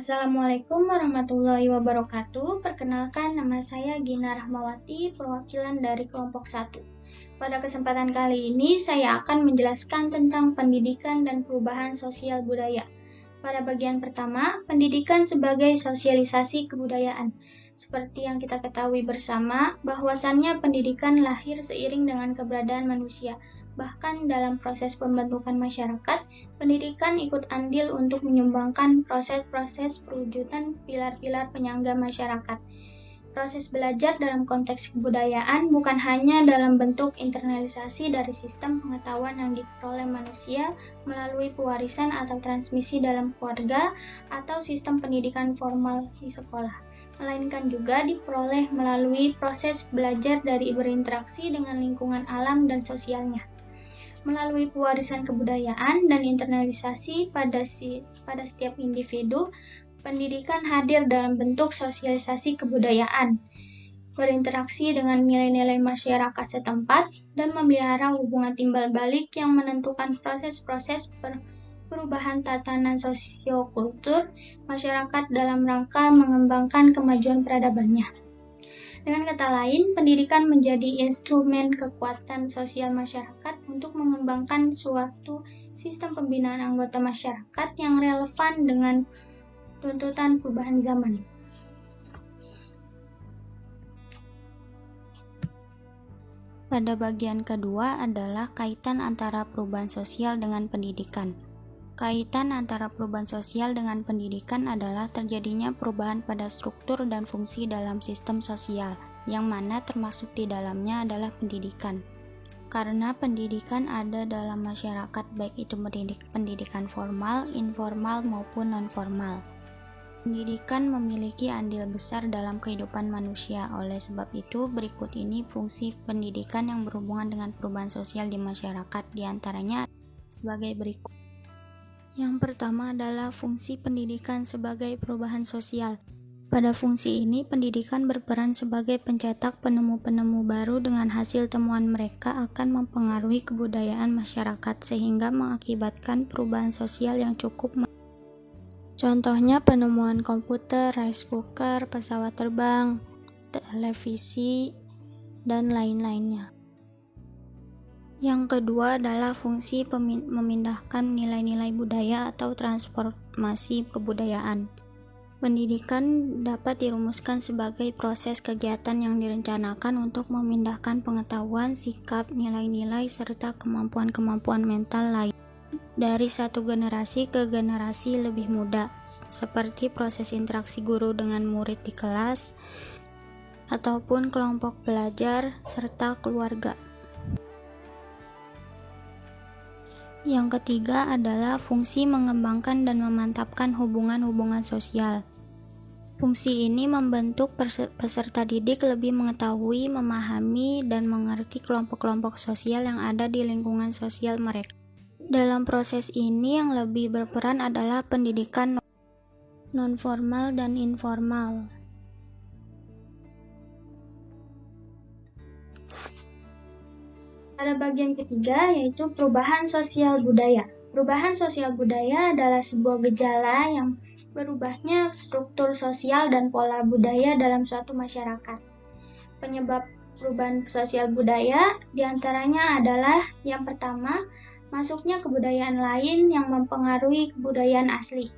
Assalamualaikum warahmatullahi wabarakatuh. Perkenalkan, nama saya Gina Rahmawati, perwakilan dari kelompok 1. Pada kesempatan kali ini, saya akan menjelaskan tentang pendidikan dan perubahan sosial budaya. Pada bagian pertama, pendidikan sebagai sosialisasi kebudayaan. Seperti yang kita ketahui bersama, bahwasannya pendidikan lahir seiring dengan keberadaan manusia. Bahkan dalam proses pembentukan masyarakat, pendidikan ikut andil untuk menyumbangkan proses-proses perwujudan pilar-pilar penyangga masyarakat. Proses belajar dalam konteks kebudayaan bukan hanya dalam bentuk internalisasi dari sistem pengetahuan yang diperoleh manusia melalui pewarisan atau transmisi dalam keluarga atau sistem pendidikan formal di sekolah, melainkan juga diperoleh melalui proses belajar dari berinteraksi dengan lingkungan alam dan sosialnya. Melalui pewarisan kebudayaan dan internalisasi pada setiap individu, pendidikan hadir dalam bentuk sosialisasi kebudayaan, berinteraksi dengan nilai-nilai masyarakat setempat, dan memelihara hubungan timbal balik yang menentukan proses-proses perubahan tatanan sosiokultur masyarakat dalam rangka mengembangkan kemajuan peradabannya. Dengan kata lain, pendidikan menjadi instrumen kekuatan sosial masyarakat untuk mengembangkan suatu sistem pembinaan anggota masyarakat yang relevan dengan tuntutan perubahan zaman. Pada bagian kedua adalah kaitan antara perubahan sosial dengan pendidikan. Kaitan antara perubahan sosial dengan pendidikan adalah terjadinya perubahan pada struktur dan fungsi dalam sistem sosial, yang mana termasuk di dalamnya adalah pendidikan. Karena pendidikan ada dalam masyarakat, baik itu pendidikan formal, informal, maupun non-formal. Pendidikan memiliki andil besar dalam kehidupan manusia. Oleh sebab itu, berikut ini fungsi pendidikan yang berhubungan dengan perubahan sosial di masyarakat, diantaranya sebagai berikut. Yang pertama adalah fungsi pendidikan sebagai perubahan sosial. Pada fungsi ini, pendidikan berperan sebagai pencetak penemu-penemu baru dengan hasil temuan mereka akan mempengaruhi kebudayaan masyarakat sehingga mengakibatkan perubahan sosial yang cukup. Contohnya penemuan komputer, rice cooker, pesawat terbang, televisi, dan lain-lainnya. Yang kedua adalah fungsi memindahkan nilai-nilai budaya atau transformasi kebudayaan. Pendidikan dapat dirumuskan sebagai proses kegiatan yang direncanakan untuk memindahkan pengetahuan, sikap, nilai-nilai, serta kemampuan-kemampuan mental lain dari satu generasi ke generasi lebih muda, seperti proses interaksi guru dengan murid di kelas, ataupun kelompok belajar, serta keluarga. Yang ketiga adalah fungsi mengembangkan dan memantapkan hubungan-hubungan sosial. Fungsi ini membentuk peserta didik lebih mengetahui, memahami, dan mengerti kelompok-kelompok sosial yang ada di lingkungan sosial mereka. Dalam proses ini yang lebih berperan adalah pendidikan non-formal dan informal. Pada bagian ketiga, yaitu perubahan sosial budaya. Perubahan sosial budaya adalah sebuah gejala yang berubahnya struktur sosial dan pola budaya dalam suatu masyarakat. Penyebab perubahan sosial budaya diantaranya adalah yang pertama, masuknya kebudayaan lain yang mempengaruhi kebudayaan asli.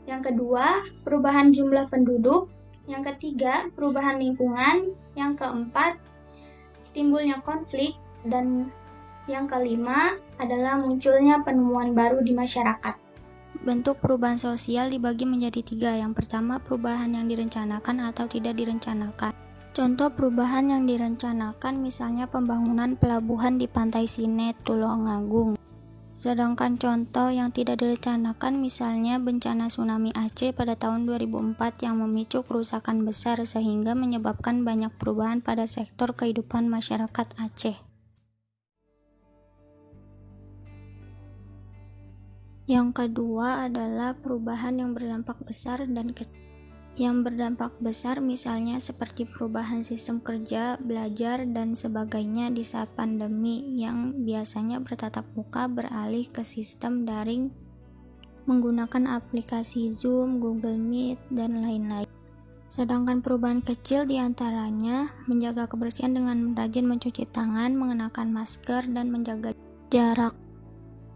Yang kedua, perubahan jumlah penduduk. Yang ketiga, perubahan lingkungan. Yang keempat, timbulnya konflik. Dan yang kelima adalah munculnya penemuan baru di masyarakat. Bentuk perubahan sosial dibagi menjadi 3. Yang pertama, perubahan yang direncanakan atau tidak direncanakan. Contoh perubahan yang direncanakan misalnya pembangunan pelabuhan di Pantai Sinet, Tulungagung. Sedangkan contoh yang tidak direncanakan misalnya bencana tsunami Aceh pada tahun 2004 yang memicu kerusakan besar sehingga menyebabkan banyak perubahan pada sektor kehidupan masyarakat Aceh. Yang kedua adalah perubahan yang berdampak besar dan yang berdampak besar misalnya seperti perubahan sistem kerja, belajar, dan sebagainya di saat pandemi yang biasanya bertatap muka beralih ke sistem daring menggunakan aplikasi Zoom, Google Meet, dan lain-lain. Sedangkan perubahan kecil diantaranya menjaga kebersihan dengan rajin mencuci tangan, mengenakan masker, dan menjaga jarak.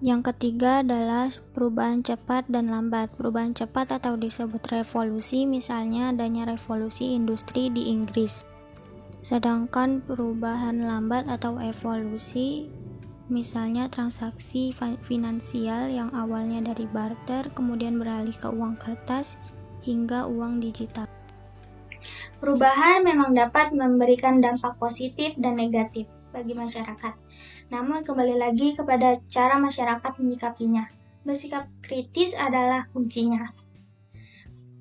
Yang ketiga adalah perubahan cepat dan lambat. Perubahan cepat atau disebut revolusi, misalnya adanya revolusi industri di Inggris. Sedangkan perubahan lambat atau evolusi, misalnya transaksi finansial yang awalnya dari barter kemudian beralih ke uang kertas hingga uang digital. Perubahan memang dapat memberikan dampak positif dan negatif bagi masyarakat. Namun kembali lagi kepada cara masyarakat menyikapinya. Bersikap kritis adalah kuncinya.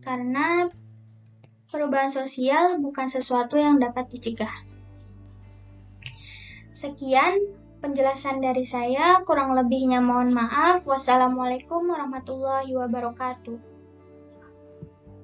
Karena perubahan sosial bukan sesuatu yang dapat dicegah. Sekian penjelasan dari saya, kurang lebihnya mohon maaf. Wassalamualaikum warahmatullahi wabarakatuh.